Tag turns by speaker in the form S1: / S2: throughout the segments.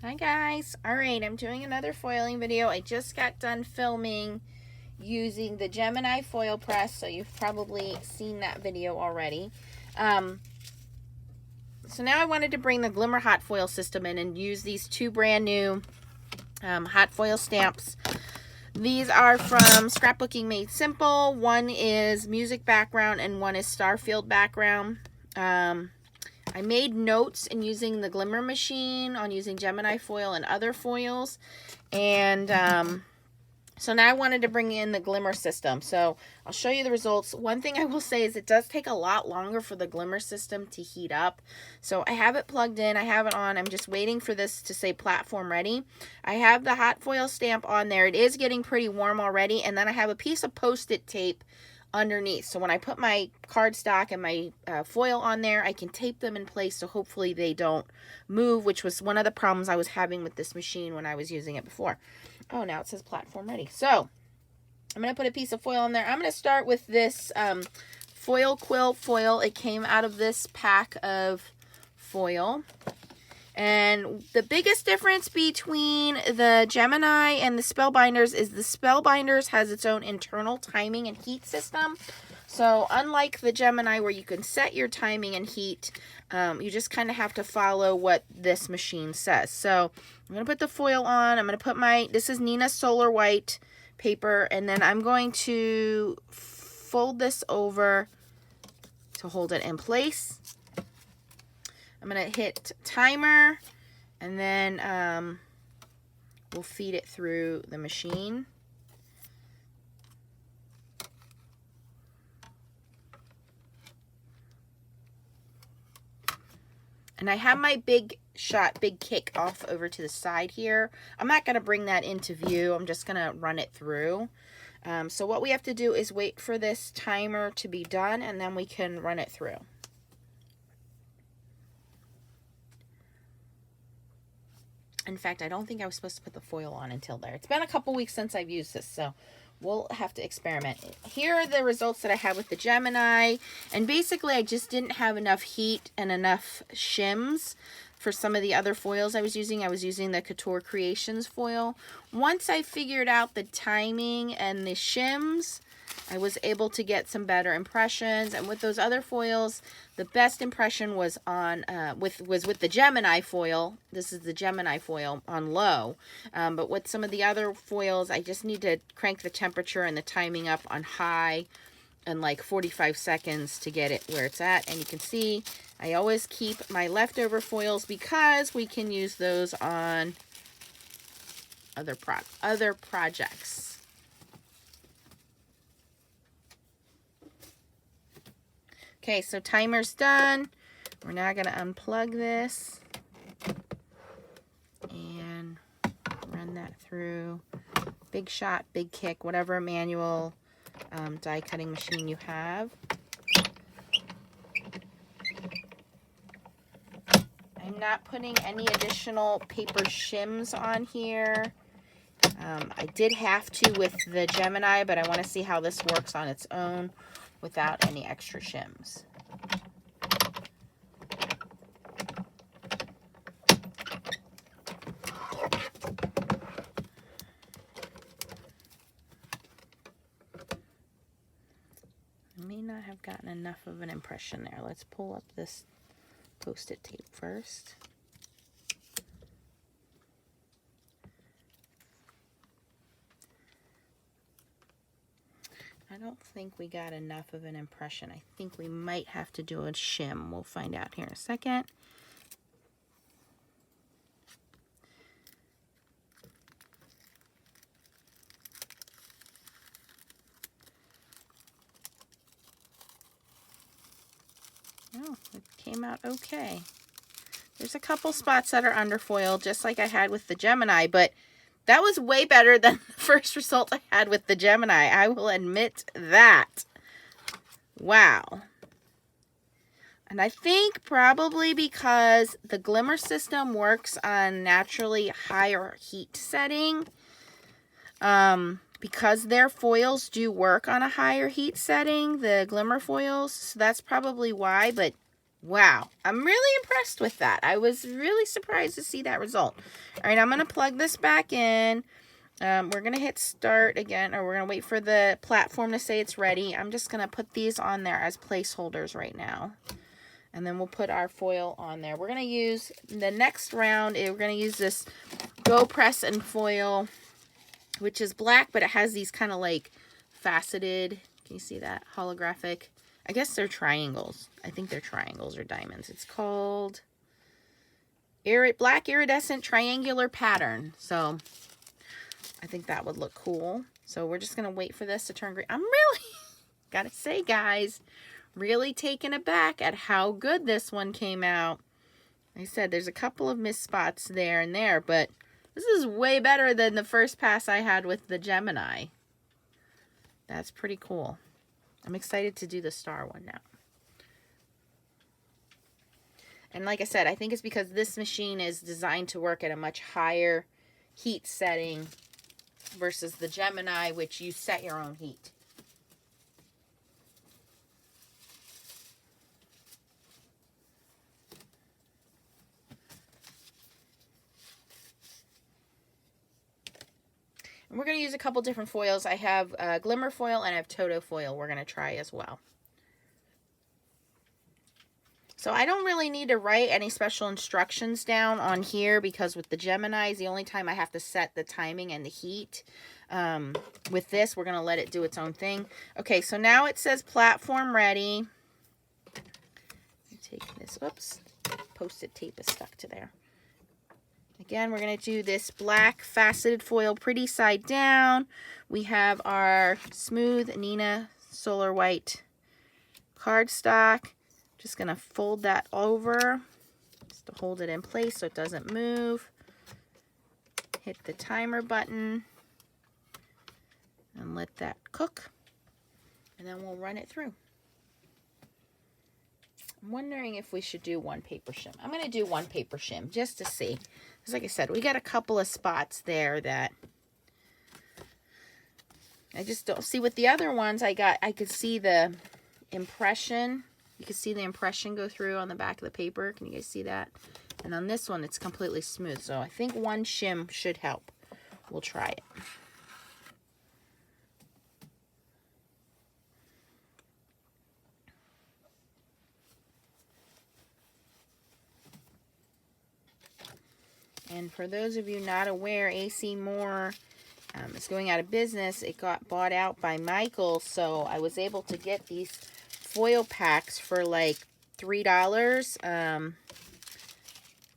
S1: Hi guys. Alright, I'm doing another foiling video. I just got done filming using the Gemini foil press, so you've probably seen that video already. So now I wanted to bring the Glimmer hot foil system in and use these two brand new hot foil stamps. These are from Scrapbooking Made Simple. One is music background and one is Starfield background. I made notes in using the Glimmer machine on using Gemini foil and other foils. And so now I wanted to bring in the Glimmer system. So I'll show you the results. One thing I will say is it does take a lot longer for the Glimmer system to heat up. So I have it plugged in. I have it on. I'm just waiting for this to say platform ready. I have the hot foil stamp on there. It is getting pretty warm already. And then I have a piece of Post-it tape underneath, so when I put my cardstock and my foil on there, I can tape them in place so hopefully they don't move, which was one of the problems I was having with this machine when I was using it before. Oh, now it says platform ready. So I'm going to put a piece of foil on there. I'm going to start with this foil quill foil. It came out of this pack of foil. And the biggest difference between the Gemini and the Spellbinders is the Spellbinders has its own internal timing and heat system. So unlike the Gemini where you can set your timing and heat, you just kind of have to follow what this machine says. So I'm going to put the foil on. I'm going to put this is Nina Solar White paper, and then I'm going to fold this over to hold it in place. I'm going to hit timer, and then we'll feed it through the machine. And I have my big kick off over to the side here. I'm not going to bring that into view. I'm just going to run it through. So what we have to do is wait for this timer to be done, and then we can run it through. In fact, I don't think I was supposed to put the foil on until there. It's been a couple weeks since I've used this, so we'll have to experiment. Here are the results that I had with the Gemini. And basically, I just didn't have enough heat and enough shims for some of the other foils I was using. I was using the Couture Creations foil. Once I figured out the timing and the shims, I was able to get some better impressions. And with those other foils, the best impression was on with the Gemini foil. This is the Gemini foil on low. But with some of the other foils, I just need to crank the temperature and the timing up on high and like 45 seconds to get it where it's at. And you can see I always keep my leftover foils because we can use those on other projects. Okay, so timer's done. We're now going to unplug this and run that through. Big shot, big kick, whatever manual die cutting machine you have. I'm not putting any additional paper shims on here. I did have to with the Gemini, but I want to see how this works on its own without any extra shims. I may not have gotten enough of an impression there. Let's pull up this Post-it tape first. I don't think we got enough of an impression. I think we might have to do a shim. We'll find out here in a second. Oh, it came out okay. There's a couple spots that are under foil, just like I had with the Gemini, but that was way better than the first result I had with the Gemini. I will admit that. Wow. And I think probably because the Glimmer system works on naturally higher heat setting, because their foils do work on a higher heat setting, the Glimmer foils, so that's probably why, but Wow, I'm really impressed with that. I was really surprised to see that result. All right, I'm going to plug this back in. We're going to hit start again, or we're going to wait for the platform to say it's ready. I'm just going to put these on there as placeholders right now. And then we'll put our foil on there. We're going to use, the next round, we're going to use this Go Press and Foil, which is black, but it has these kind of like faceted, can you see that? Holographic. I guess they're triangles. I think they're triangles or diamonds. It's called Black Iridescent Triangular Pattern. So I think that would look cool. So we're just going to wait for this to turn green. I'm really, gotta say guys, really taken aback at how good this one came out. Like I said, there's a couple of missed spots there and there, but this is way better than the first pass I had with the Gemini. That's pretty cool. I'm excited to do the star one now. And like I said, I think it's because this machine is designed to work at a much higher heat setting versus the Gemini, which you set your own heat. And we're going to use a couple different foils. I have Glimmer foil and I have Toto foil we're going to try as well. So I don't really need to write any special instructions down on here because with the Geminis, the only time I have to set the timing and the heat. With this, we're going to let it do its own thing. Okay, so now it says platform ready. Take this, oops, Post-it tape is stuck to there. Again, we're going to do this black faceted foil pretty side down. We have our smooth Nina Solar White cardstock. Just going to fold that over just to hold it in place so it doesn't move. Hit the timer button and let that cook. And then we'll run it through. I'm wondering if we should do one paper shim. I'm going to do one paper shim just to see. Because like I said, we got a couple of spots there that I just don't see. With the other ones, I could see the impression. You can see the impression go through on the back of the paper. Can you guys see that? And on this one, it's completely smooth. So I think one shim should help. We'll try it. And for those of you not aware, AC Moore is going out of business. It got bought out by Michael, so I was able to get these foil packs for like $3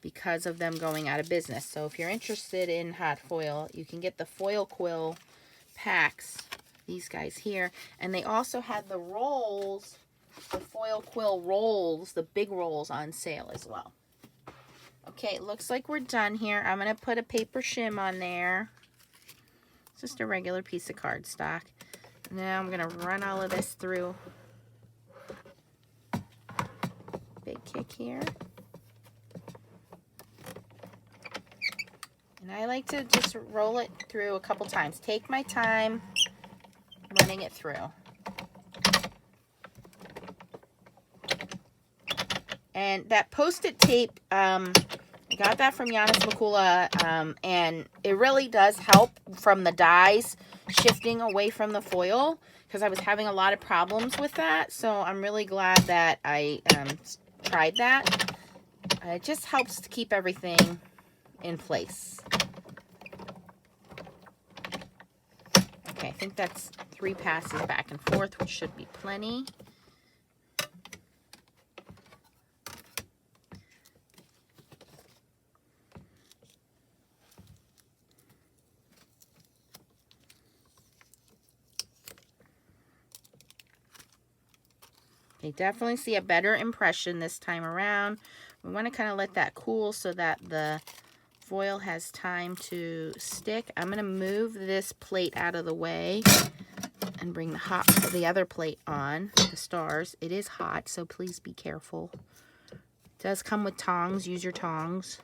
S1: because of them going out of business. So if you're interested in hot foil, you can get the foil quill packs, these guys here. And they also had the rolls, the foil quill rolls, the big rolls on sale as well. Okay, it looks like we're done here. I'm going to put a paper shim on there. It's just a regular piece of cardstock. Now I'm going to run all of this through. Big kick here. And I like to just roll it through a couple times. Take my time running it through. And that Post-it tape, I got that from Giannis Makula, and it really does help from the dies shifting away from the foil, because I was having a lot of problems with that. So I'm really glad that I tried that. It just helps to keep everything in place. Okay, I think that's 3 passes back and forth, which should be plenty. You definitely see a better impression this time around. We want to kind of let that cool so that the foil has time to stick. I'm going to move this plate out of the way and bring the other plate on, the stars. It is hot, so please be careful. It does come with tongs. Use your tongs.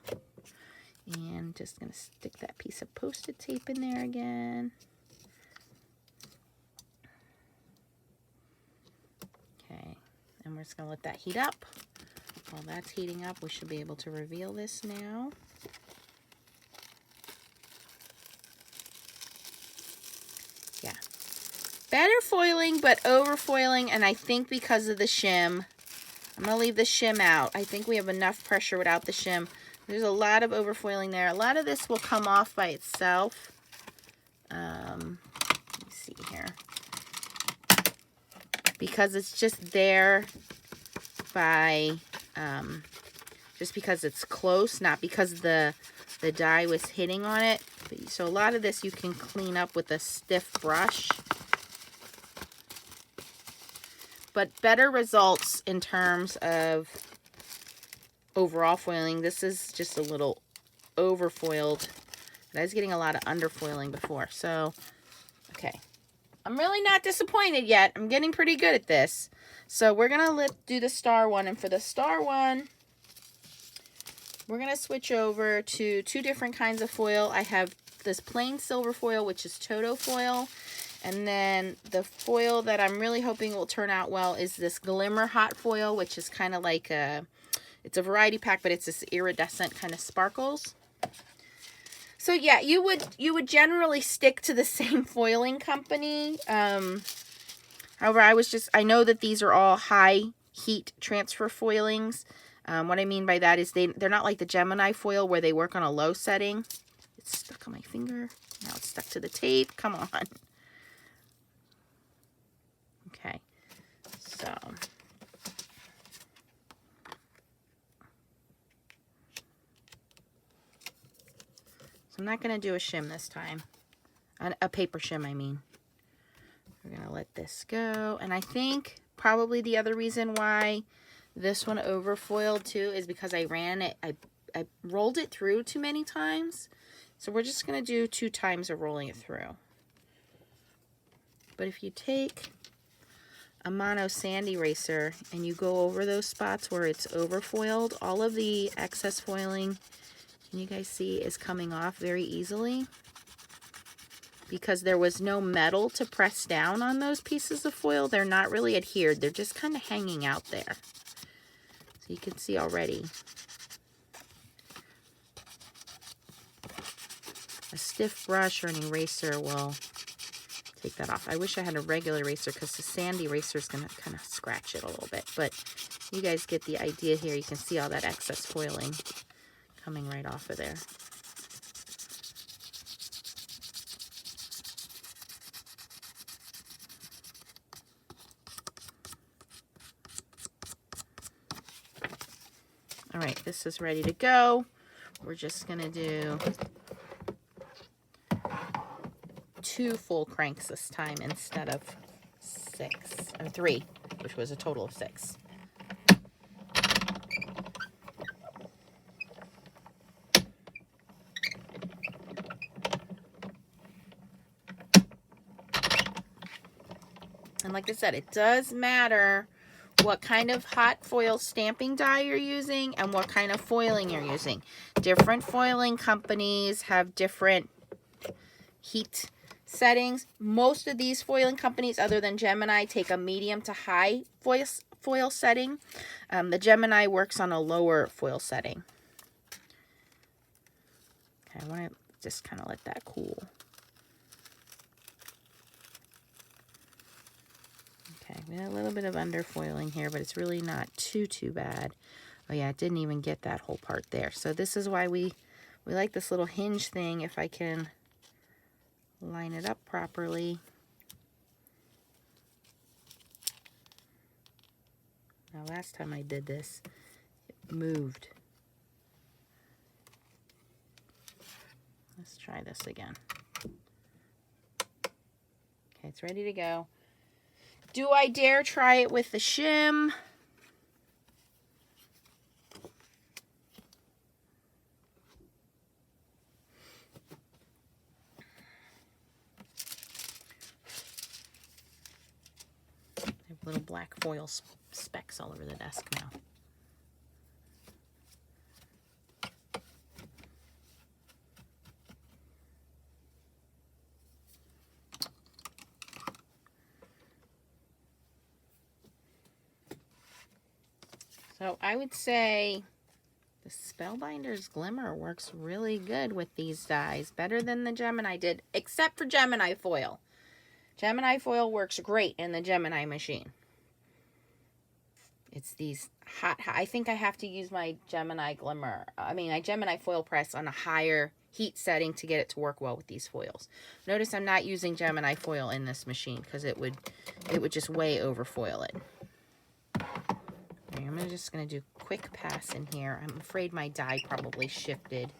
S1: And just going to stick that piece of Post-it tape in there again. Okay. And we're just going to let that heat up. While that's heating up, we should be able to reveal this now. Yeah. Better foiling, but over foiling, and I think because of the shim, I'm going to leave the shim out. I think we have enough pressure without the shim. There's a lot of over foiling there. A lot of this will come off by itself. Let me see here. Because it's just there by, just because it's close, not because the dye was hitting on it. So a lot of this you can clean up with a stiff brush. But better results in terms of overall foiling. This is just a little over foiled. I was getting a lot of under foiling before. So, okay. I'm really not disappointed yet. I'm getting pretty good at this. So we're going to do the star one. And for the star one, we're going to switch over to two different kinds of foil. I have this plain silver foil, which is Toto foil. And then the foil that I'm really hoping will turn out well is this Glimmer hot foil, which is kind of like it's a variety pack, but it's this iridescent kind of sparkles. So yeah, you would generally stick to the same foiling company. However, I know that these are all high heat transfer foilings. What I mean by that is they're not like the Gemini foil where they work on a low setting. It's stuck on my finger. Now it's stuck to the tape. Come on. Okay, so I'm not going to do a shim this time. A paper shim, I mean. We're going to let this go. And I think probably the other reason why this one overfoiled too is because I rolled it through too many times. So we're just going to do 2 times of rolling it through. But if you take a mono sand eraser and you go over those spots where it's overfoiled, all of the excess foiling, can you guys see, is coming off very easily because there was no metal to press down on those pieces of foil. They're not really adhered. They're just kind of hanging out there. So you can see already. A stiff brush or an eraser will take that off. I wish I had a regular eraser because the sand eraser is going to kind of scratch it a little bit. But you guys get the idea here. You can see all that excess foiling coming right off of there. All right, this is ready to go. We're just going to do 2 full cranks this time instead of 6 or 3, which was a total of 6. And like I said, it does matter what kind of hot foil stamping die you're using and what kind of foiling you're using. Different foiling companies have different heat settings. Most of these foiling companies, other than Gemini, take a medium to high foil setting. The Gemini works on a lower foil setting. Okay, I want to just kind of let that cool. Okay, we have a little bit of underfoiling here, but it's really not too bad. Oh yeah, it didn't even get that whole part there. So this is why we like this little hinge thing. If I can line it up properly. Now last time I did this, it moved. Let's try this again. Okay, it's ready to go. Do I dare try it with the shim? I have little black foil specks all over the desk now. So I would say the Spellbinders Glimmer works really good with these dyes. Better than the Gemini did, except for Gemini foil. Gemini foil works great in the Gemini machine. It's these hot, I think I have to use my Gemini Glimmer. My Gemini foil press on a higher heat setting to get it to work well with these foils. Notice I'm not using Gemini foil in this machine because it would just way over foil it. Okay, I'm just going to do a quick pass in here. I'm afraid my dye probably shifted.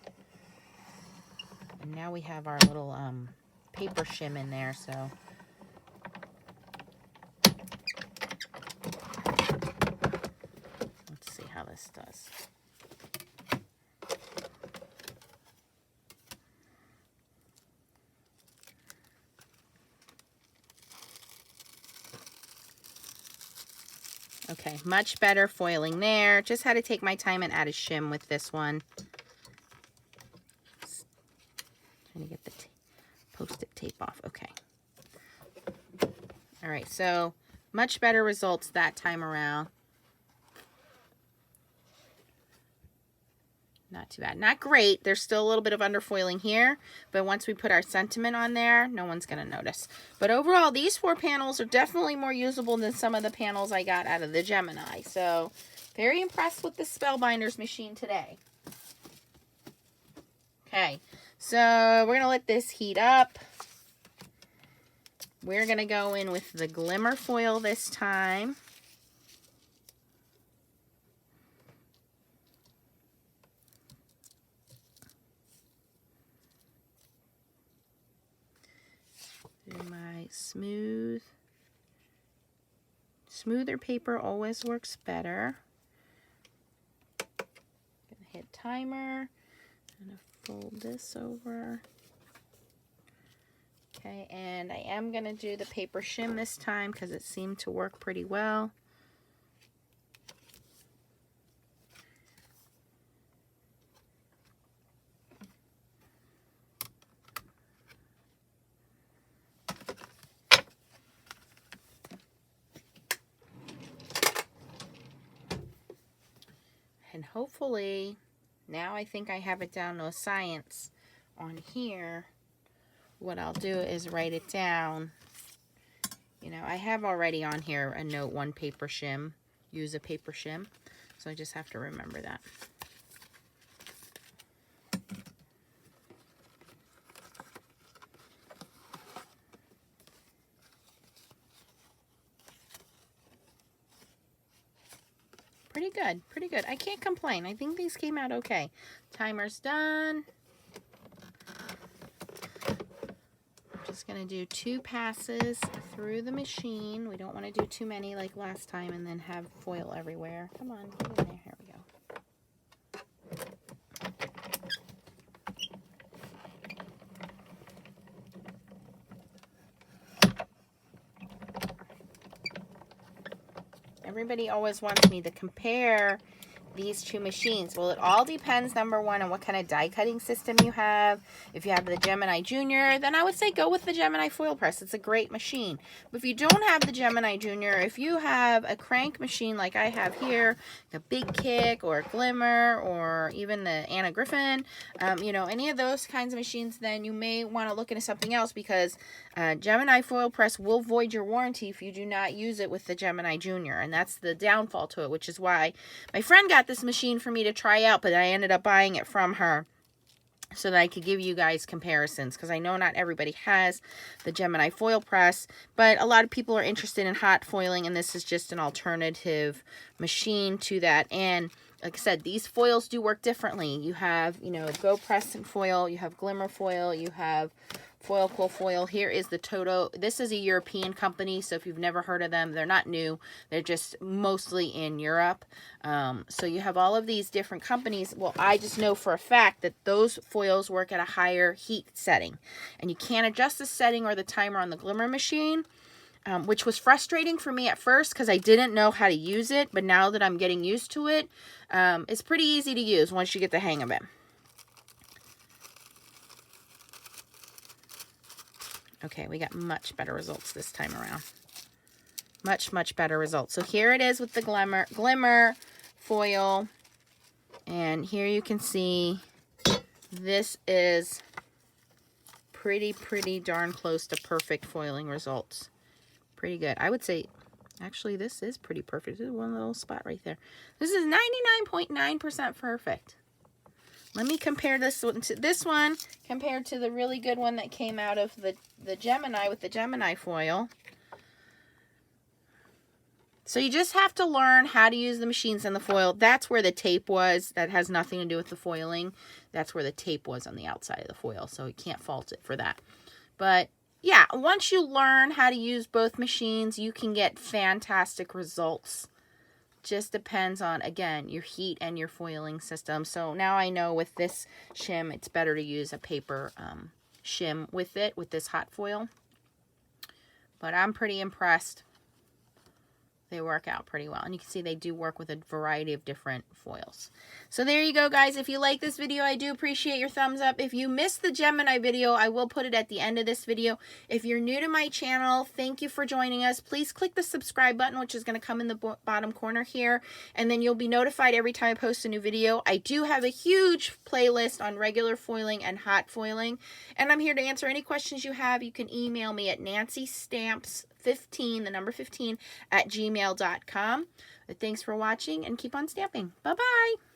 S1: And now we have our little paper shim in there, so let's see how this does. Okay, much better foiling there. Just had to take my time and add a shim with this one. Just trying to get the Post-it tape off. Okay. All right, so much better results that time around. Not too bad. Not great. There's still a little bit of underfoiling here, but once we put our sentiment on there, no one's going to notice. But overall, these 4 panels are definitely more usable than some of the panels I got out of the Gemini. So, very impressed with the Spellbinders machine today. Okay, so we're going to let this heat up. We're going to go in with the Glimmer foil this time. My smoother paper always works better. Gonna hit timer. Gonna fold this over. Okay, and I am gonna do the paper shim this time because it seemed to work pretty well. And hopefully, now I think I have it down to a science on here. What I'll do is write it down. You know, I have already on here a note 1 paper shim. Use a paper shim. So I just have to remember that. Pretty good, pretty good. I can't complain. I think these came out okay. Timer's done. I'm just going to do 2 passes through the machine. We don't want to do too many like last time and then have foil everywhere. Come on, get in there. Here we go. Everybody always wants me to compare these 2 machines. Well, it all depends, number 1, on what kind of die cutting system you have. If you have the Gemini Junior, then I would say go with the Gemini foil press. It's a great machine. But if you don't have the Gemini Junior, if you have a crank machine like I have here, a Big Kick or a Glimmer or even the Anna Griffin, you know, any of those kinds of machines, then you may want to look into something else because Gemini foil press will void your warranty if you do not use it with the Gemini Junior. And that's the downfall to it, which is why my friend got this machine for me to try out, but I ended up buying it from her so that I could give you guys comparisons, because I know not everybody has the Gemini foil press, but a lot of people are interested in hot foiling, and this is just an alternative machine to that. And like I said, these foils do work differently. You have, you know, Go Press and foil, you have Glimmer foil, you have Foil Cool foil. Here is the Toto. This is a European company, so if you've never heard of them, they're not new. They're just mostly in Europe. So you have all of these different companies. Well, I just know for a fact that those foils work at a higher heat setting, and you can't adjust the setting or the timer on the Glimmer machine, which was frustrating for me at first because I didn't know how to use it. But now that I'm getting used to it, it's pretty easy to use once you get the hang of it. Okay, we got much better results this time around. Much, much better results. So here it is with the Glimmer foil. And here you can see this is pretty darn close to perfect foiling results. Pretty good. I would say, actually, this is pretty perfect. This is one little spot right there. This is 99.9% perfect. Let me compare this one to this one compared to the really good one that came out of the Gemini with the Gemini foil. So you just have to learn how to use the machines and the foil. That's where the tape was. That has nothing to do with the foiling. That's where the tape was on the outside of the foil. So you can't fault it for that. But yeah, once you learn how to use both machines, you can get fantastic results. Just depends on, again, your heat and your foiling system. So now I know with this shim, it's better to use a paper shim with it, with this hot foil. But I'm pretty impressed. They work out pretty well. And you can see they do work with a variety of different foils. So there you go, guys. If you like this video, I do appreciate your thumbs up. If you missed the Gemini video, I will put it at the end of this video. If you're new to my channel, thank you for joining us. Please click the subscribe button, which is going to come in the bottom corner here. And then you'll be notified every time I post a new video. I do have a huge playlist on regular foiling and hot foiling. And I'm here to answer any questions you have. You can email me at nancystamps15, the number 15, at gmail.com. Thanks for watching and keep on stamping. Bye-bye.